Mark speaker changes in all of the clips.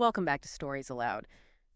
Speaker 1: Welcome back to Stories Aloud.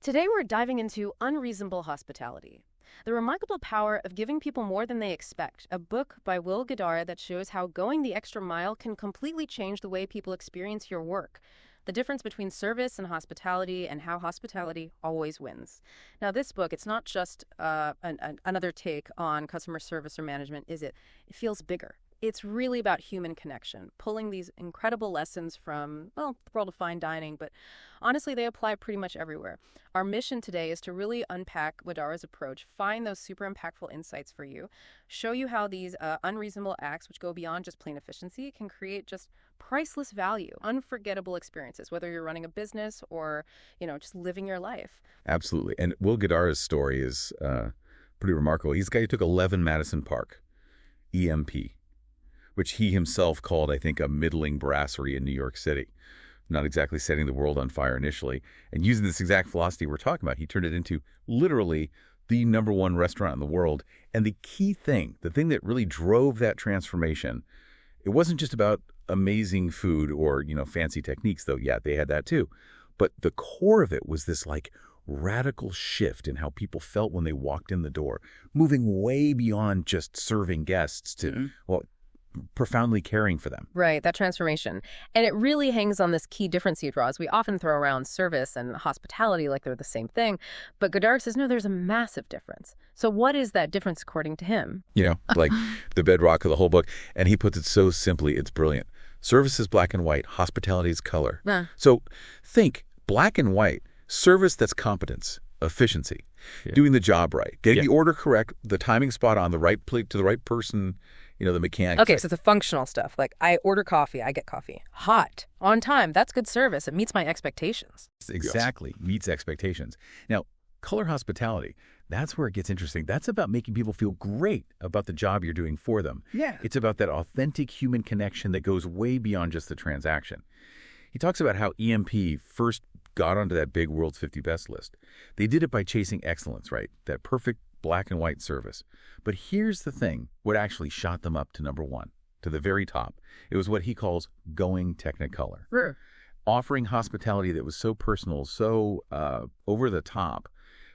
Speaker 1: Today we're diving into Unreasonable Hospitality, the remarkable power of giving people more than they expect, a book by Will Guidara that shows how going the extra mile can completely change the way people experience your work, the difference between service and hospitality, and how hospitality always wins. Now, this book, it's not just another take on customer service or management, is it? It feels bigger. It's really about human connection, pulling these incredible lessons from, well, the world of fine dining, but honestly, they apply pretty much everywhere. Our mission today is to really unpack Guidara's approach, find those super impactful insights for you, show you how these unreasonable acts, which go beyond just plain efficiency, can create just priceless value, unforgettable experiences, whether you're running a business or, just living your life.
Speaker 2: Absolutely. And Will Guidara's story is pretty remarkable. He's the guy who took 11 Madison Park, EMP, which he himself called, I think, a middling brasserie in New York City. Not exactly setting the world on fire initially. And using this exact philosophy we're talking about, he turned it into literally the #1 restaurant in the world. And the key thing, the thing that really drove that transformation, it wasn't just about amazing food or, fancy techniques, though. Yeah, they had that too. But the core of it was this radical shift in how people felt when they walked in the door, moving way beyond just serving guests to, profoundly caring for them.
Speaker 1: Right, that transformation. And it really hangs on this key difference he draws. We often throw around service and hospitality like they're the same thing, but Guidara says, no, there's a massive difference. So what is that difference according to him?
Speaker 2: The bedrock of the whole book. And he puts it so simply, it's brilliant. Service is black and white, hospitality is color. So think black and white, service that's competence, efficiency, doing the job right, getting the order correct, the timing spot on, the right plate to the right person, the mechanics.
Speaker 1: Okay, so the functional stuff, like I order coffee, I get coffee. Hot, on time, that's good service. It meets my expectations.
Speaker 2: Exactly, meets expectations. Now, color hospitality, that's where it gets interesting. That's about making people feel great about the job you're doing for them.
Speaker 3: Yeah.
Speaker 2: It's about that authentic human connection that goes way beyond just the transaction. He talks about how EMP first got onto that big World's 50 Best list. They did it by chasing excellence, right? That perfect black and white service. But here's the thing, what actually shot them up to #1, to the very top. It was what he calls going technicolor.
Speaker 1: Sure.
Speaker 2: Offering hospitality that was so personal, so over the top,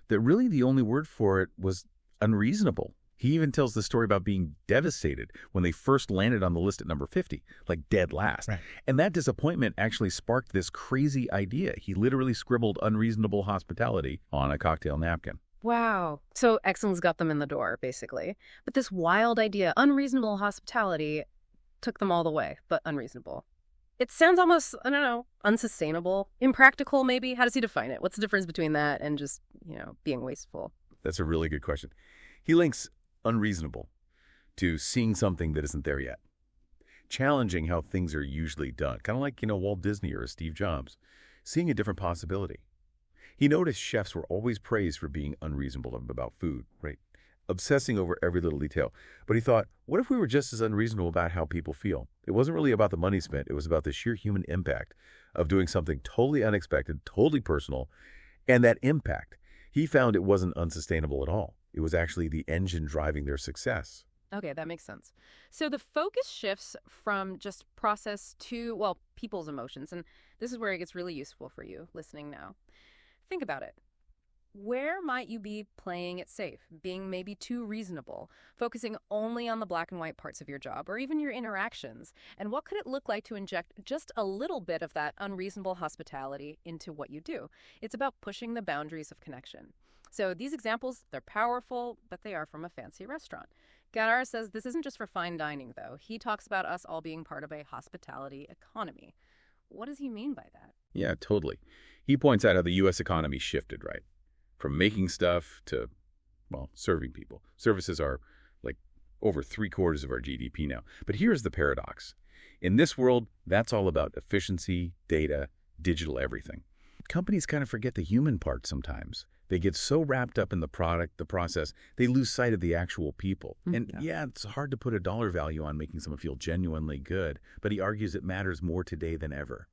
Speaker 2: that really the only word for it was unreasonable. He even tells the story about being devastated when they first landed on the list at number 50, like dead last.
Speaker 3: Right.
Speaker 2: And that disappointment actually sparked this crazy idea. He literally scribbled unreasonable hospitality on a cocktail napkin.
Speaker 1: Wow. So excellence got them in the door, basically. But this wild idea, unreasonable hospitality, took them all the way, but unreasonable. It sounds almost, I don't know, unsustainable, impractical maybe. How does he define it? What's the difference between that and just, being wasteful?
Speaker 2: That's a really good question. He links unreasonable to seeing something that isn't there yet. Challenging how things are usually done. Kind of like, Walt Disney or Steve Jobs. Seeing a different possibility. He noticed chefs were always praised for being unreasonable about food, right? Obsessing over every little detail. But he thought, what if we were just as unreasonable about how people feel? It wasn't really about the money spent. It was about the sheer human impact of doing something totally unexpected, totally personal. And that impact, he found it wasn't unsustainable at all. It was actually the engine driving their success.
Speaker 1: Okay, that makes sense. So the focus shifts from just process to, people's emotions. And this is where it gets really useful for you listening now. Think about it. Where might you be playing it safe, being maybe too reasonable, focusing only on the black and white parts of your job or even your interactions? And what could it look like to inject just a little bit of that unreasonable hospitality into what you do? It's about pushing the boundaries of connection. So these examples, they're powerful, but they are from a fancy restaurant. Guidara says this isn't just for fine dining, though. He talks about us all being part of a hospitality economy. What does he mean by that?
Speaker 2: Yeah, totally. He points out how the U.S. economy shifted, right? From making stuff to, serving people. Services are over 3/4 of our GDP now. But here's the paradox. In this world, that's all about efficiency, data, digital everything. Companies kind of forget the human part sometimes. They get so wrapped up in the product, the process, they lose sight of the actual people. And it's hard to put a dollar value on making someone feel genuinely good, but he argues it matters more today than ever.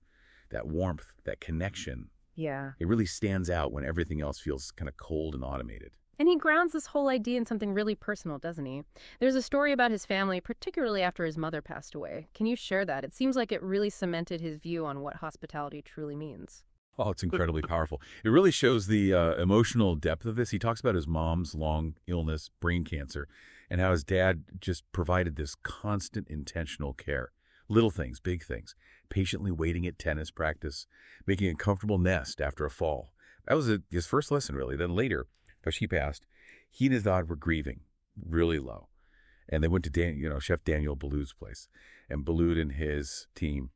Speaker 2: That warmth, that connection,
Speaker 1: Yeah.
Speaker 2: it really stands out when everything else feels kind of cold and automated.
Speaker 1: And he grounds this whole idea in something really personal, doesn't he? There's a story about his family, particularly after his mother passed away. Can you share that? It seems like it really cemented his view on what hospitality truly means.
Speaker 2: Oh, it's incredibly powerful. It really shows the emotional depth of this. He talks about his mom's long illness, brain cancer, and how his dad just provided this constant intentional care. Little things, big things. Patiently waiting at tennis practice, making a comfortable nest after a fall. That was his first lesson, really. Then later, after she passed, he and his daughter were grieving really low. And they went to Chef Daniel Boulud's place. And Boulud and his team,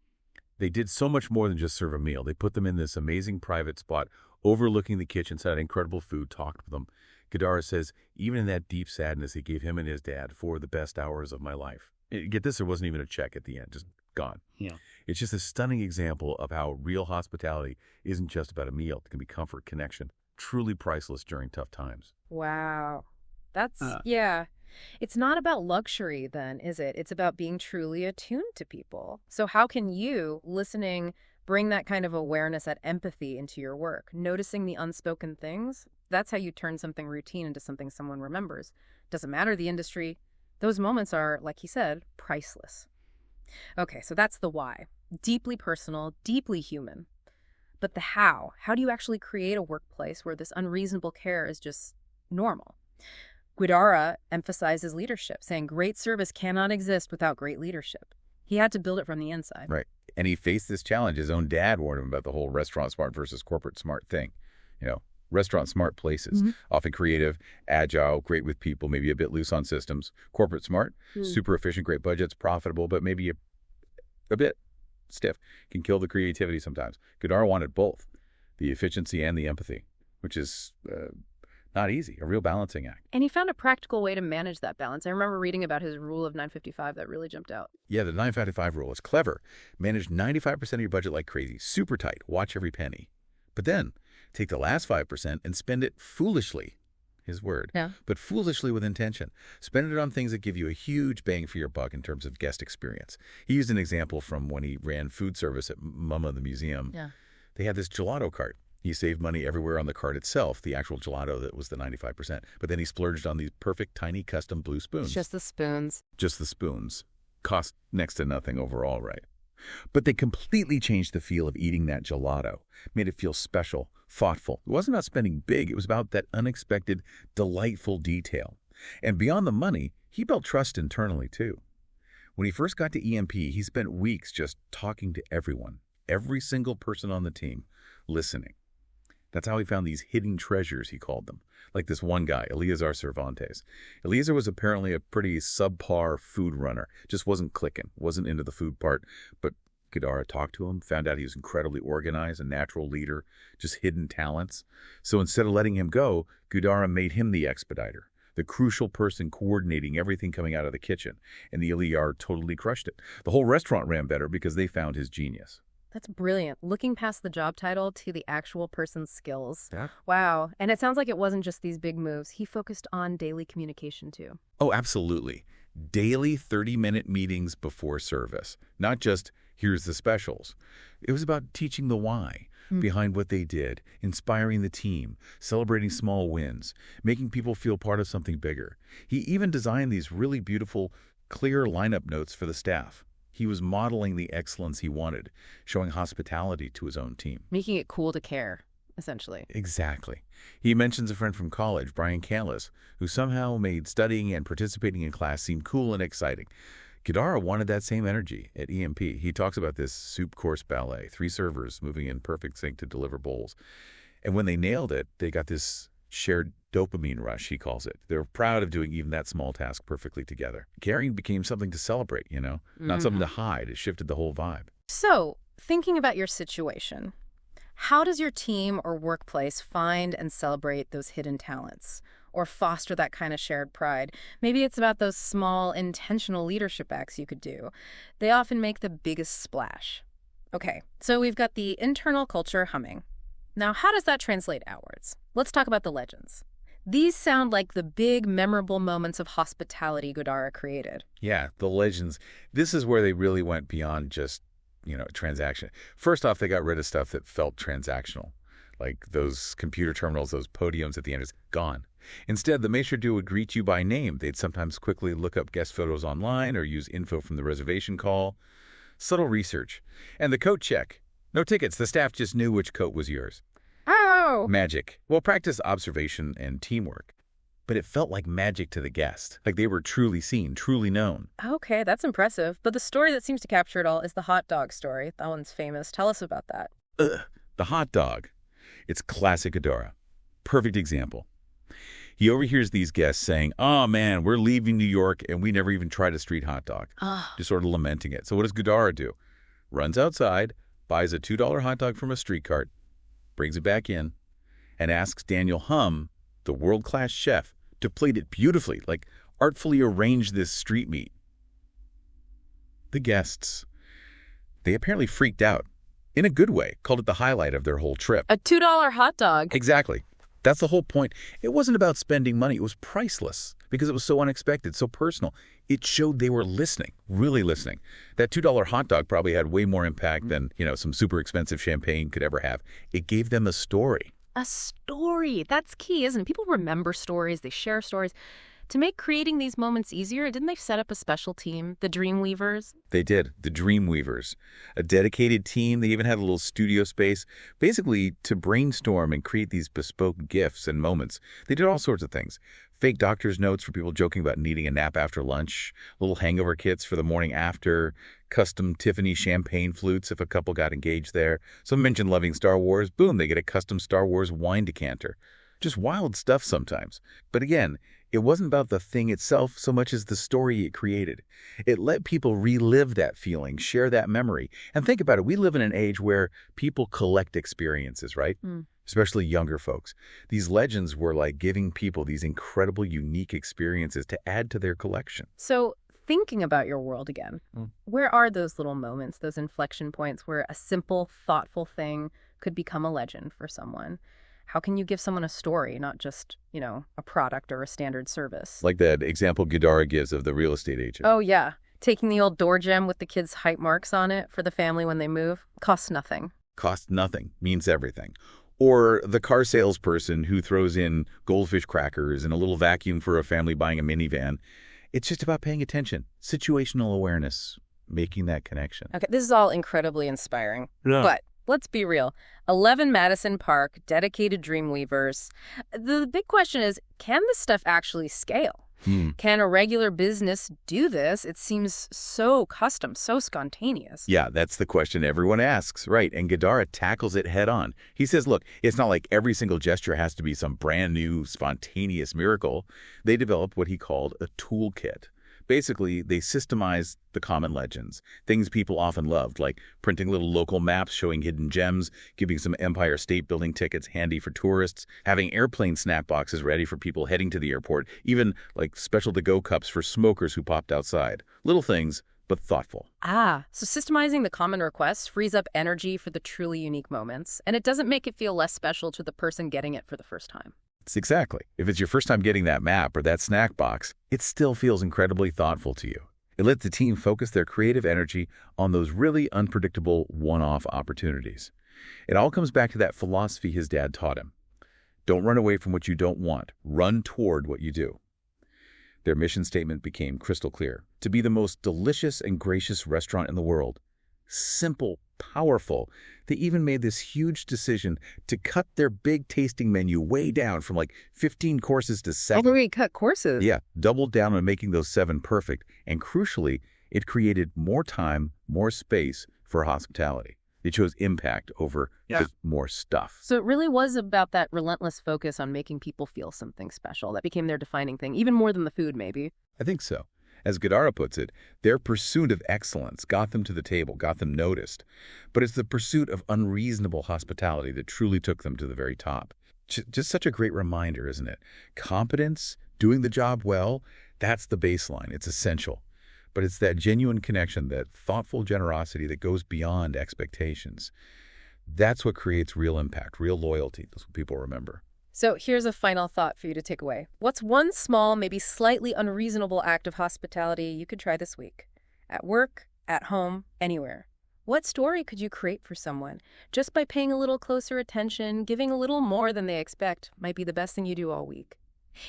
Speaker 2: they did so much more than just serve a meal. They put them in this amazing private spot overlooking the kitchen, set incredible food, talked with them. Guidara says, even in that deep sadness, he gave him and his dad 4 of the best hours of my life. Get this, there wasn't even a check at the end, just gone.
Speaker 3: Yeah.
Speaker 2: It's just a stunning example of how real hospitality isn't just about a meal. It can be comfort, connection, truly priceless during tough times.
Speaker 1: Wow. That's, yeah. It's not about luxury then, is it? It's about being truly attuned to people. So how can you, listening, bring that kind of awareness, that empathy into your work? Noticing the unspoken things? That's how you turn something routine into something someone remembers. Doesn't matter the industry. Those moments are, like he said, priceless. Okay, so that's the why. Deeply personal, deeply human. But the how? How do you actually create a workplace where this unreasonable care is just normal? Guidara emphasizes leadership, saying great service cannot exist without great leadership. He had to build it from the inside.
Speaker 2: Right. And he faced this challenge. His own dad warned him about the whole restaurant smart versus corporate smart thing. Restaurant smart places, often creative, agile, great with people, maybe a bit loose on systems. Corporate smart, super efficient, great budgets, profitable, but maybe a bit stiff. Can kill the creativity sometimes. Guidara wanted both, the efficiency and the empathy, which is not easy, a real balancing act.
Speaker 1: And he found a practical way to manage that balance. I remember reading about his rule of 955 that really jumped out.
Speaker 2: Yeah, the 955 rule is clever. Manage 95% of your budget like crazy, super tight, watch every penny. But then take the last 5% and spend it foolishly, his word, but foolishly with intention. Spend it on things that give you a huge bang for your buck in terms of guest experience. He used an example from when he ran food service at Mama the Museum.
Speaker 1: Yeah.
Speaker 2: They had this gelato cart. He saved money everywhere on the cart itself, the actual gelato that was the 95%. But then he splurged on these perfect, tiny, custom blue spoons.
Speaker 1: Just the spoons.
Speaker 2: Just the spoons. Cost next to nothing overall, right? But they completely changed the feel of eating that gelato, made it feel special, thoughtful. It wasn't about spending big. It was about that unexpected, delightful detail. And beyond the money, he built trust internally, too. When he first got to EMP, he spent weeks just talking to everyone, every single person on the team, listening. That's how he found these hidden treasures, he called them, like this one guy, Eleazar Cervantes. Eleazar was apparently a pretty subpar food runner, just wasn't clicking, wasn't into the food part. But Guidara talked to him, found out he was incredibly organized, a natural leader, just hidden talents. So instead of letting him go, Guidara made him the expediter, the crucial person coordinating everything coming out of the kitchen. And the Eleazar totally crushed it. The whole restaurant ran better because they found his genius.
Speaker 1: That's brilliant. Looking past the job title to the actual person's skills.
Speaker 2: Yeah.
Speaker 1: Wow. And it sounds like it wasn't just these big moves. He focused on daily communication, too.
Speaker 2: Oh, absolutely. Daily 30-minute meetings before service. Not just, here's the specials. It was about teaching the why behind what they did, inspiring the team, celebrating small wins, making people feel part of something bigger. He even designed these really beautiful, clear lineup notes for the staff. He was modeling the excellence he wanted, showing hospitality to his own team.
Speaker 1: Making it cool to care, essentially.
Speaker 2: Exactly. He mentions a friend from college, Brian Callis, who somehow made studying and participating in class seem cool and exciting. Guidara wanted that same energy at EMP. He talks about this soup course ballet, 3 servers moving in perfect sync to deliver bowls. And when they nailed it, they got this shared dopamine rush, he calls it. They're proud of doing even that small task perfectly together. Caring became something to celebrate, not something to hide. It shifted the whole vibe.
Speaker 1: So, thinking about your situation, how does your team or workplace find and celebrate those hidden talents or foster that kind of shared pride? Maybe it's about those small, intentional leadership acts you could do. They often make the biggest splash. Okay, so we've got the internal culture humming. Now, how does that translate outwards? Let's talk about the legends. These sound like the big, memorable moments of hospitality Guidara created.
Speaker 2: Yeah, the legends. This is where they really went beyond just, transaction. First off, they got rid of stuff that felt transactional, like those computer terminals, those podiums at the end is gone. Instead, the maitre d' would greet you by name. They'd sometimes quickly look up guest photos online or use info from the reservation call. Subtle research. And the coat check. No tickets. The staff just knew which coat was yours.
Speaker 1: Oh!
Speaker 2: Magic. Well, practice observation and teamwork. But it felt like magic to the guest, like they were truly seen, truly known.
Speaker 1: Okay, that's impressive. But the story that seems to capture it all is the hot dog story. That one's famous. Tell us about that.
Speaker 2: Ugh, the hot dog. It's classic Guidara. Perfect example. He overhears these guests saying, "Oh man, we're leaving New York and we never even tried a street hot dog."
Speaker 1: Ah.
Speaker 2: Just sort of lamenting it. So what does Guidara do? Runs outside, buys a $2 hot dog from a street cart, brings it back in, and asks Daniel Hum, the world-class chef, to plate it beautifully, like artfully arrange this street meat. The guests, they apparently freaked out. In a good way, called it the highlight of their whole trip.
Speaker 1: A $2 hot dog.
Speaker 2: Exactly. That's the whole point. It wasn't about spending money. It was priceless because it was so unexpected, so personal. It showed they were listening, really listening. That $2 hot dog probably had way more impact than, some super expensive champagne could ever have. It gave them a story.
Speaker 1: A story. That's key, isn't it? People remember stories. They share stories. To make creating these moments easier, didn't they set up a special team, the Dreamweavers?
Speaker 2: They did, the Dreamweavers. A dedicated team. They even had a little studio space, basically to brainstorm and create these bespoke gifts and moments. They did all sorts of things. Fake doctor's notes for people joking about needing a nap after lunch, little hangover kits for the morning after, custom Tiffany champagne flutes if a couple got engaged there. Some mentioned loving Star Wars. Boom, they get a custom Star Wars wine decanter. Just wild stuff sometimes. But again, it wasn't about the thing itself so much as the story it created. It let people relive that feeling, share that memory. And think about it, we live in an age where people collect experiences, right? Especially younger folks. These legends were like giving people these incredible, unique experiences to add to their collection.
Speaker 1: So, thinking about your world again, where are those little moments, those inflection points where a simple, thoughtful thing could become a legend for someone? How can you give someone a story, not just, a product or a standard service?
Speaker 2: Like that example Guidara gives of the real estate agent.
Speaker 1: Oh, yeah. Taking the old door gem with the kids' height marks on it for the family when they move. Costs nothing.
Speaker 2: Costs nothing, means everything. Or the car salesperson who throws in goldfish crackers and a little vacuum for a family buying a minivan. It's just about paying attention, situational awareness, making that connection.
Speaker 1: Okay, this is all incredibly inspiring.
Speaker 2: Yeah.
Speaker 1: But let's be real. 11 Madison Park, dedicated Dreamweavers. The big question is, can this stuff actually scale? Can a regular business do this? It seems so custom, so spontaneous.
Speaker 2: Yeah, that's the question everyone asks, right? And Guidara tackles it head on. He says, look, it's not like every single gesture has to be some brand new, spontaneous miracle. They developed what he called a toolkit. Basically, they systemized the common legends, things people often loved, like printing little local maps showing hidden gems, giving some Empire State Building tickets handy for tourists, having airplane snack boxes ready for people heading to the airport, even like special-to-go cups for smokers who popped outside. Little things, but thoughtful.
Speaker 1: So systemizing the common requests frees up energy for the truly unique moments, and it doesn't make it feel less special to the person getting it for the first time.
Speaker 2: Exactly. If it's your first time getting that map or that snack box, it still feels incredibly thoughtful to you. It lets the team focus their creative energy on those really unpredictable one-off opportunities. It all comes back to that philosophy his dad taught him. Don't run away from what you don't want. Run toward what you do. Their mission statement became crystal clear: to be the most delicious and gracious restaurant in the world. Simple, powerful. They even made this huge decision to cut their big tasting menu way down from like 15 courses to 7.
Speaker 1: Oh, we cut courses?
Speaker 2: Yeah, doubled down on making those 7 perfect. And crucially, it created more time, more space for hospitality. It chose impact over just more stuff.
Speaker 1: So it really was about that relentless focus on making people feel something special. That became their defining thing, even more than the food, maybe.
Speaker 2: I think so. As Guidara puts it, their pursuit of excellence got them to the table, got them noticed. But it's the pursuit of unreasonable hospitality that truly took them to the very top. Just such a great reminder, isn't it? Competence, doing the job well, that's the baseline. It's essential. But it's that genuine connection, that thoughtful generosity that goes beyond expectations. That's what creates real impact, real loyalty. That's what people remember.
Speaker 1: So here's a final thought for you to take away. What's one small, maybe slightly unreasonable act of hospitality you could try this week? At work, at home, anywhere. What story could you create for someone? Just by paying a little closer attention, giving a little more than they expect might be the best thing you do all week.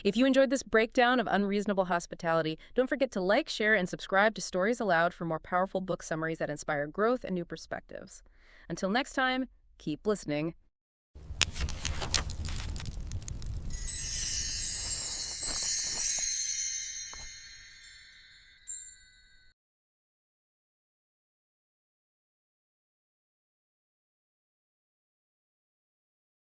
Speaker 1: If you enjoyed this breakdown of unreasonable hospitality, don't forget to like, share, and subscribe to Stories Aloud for more powerful book summaries that inspire growth and new perspectives. Until next time, keep listening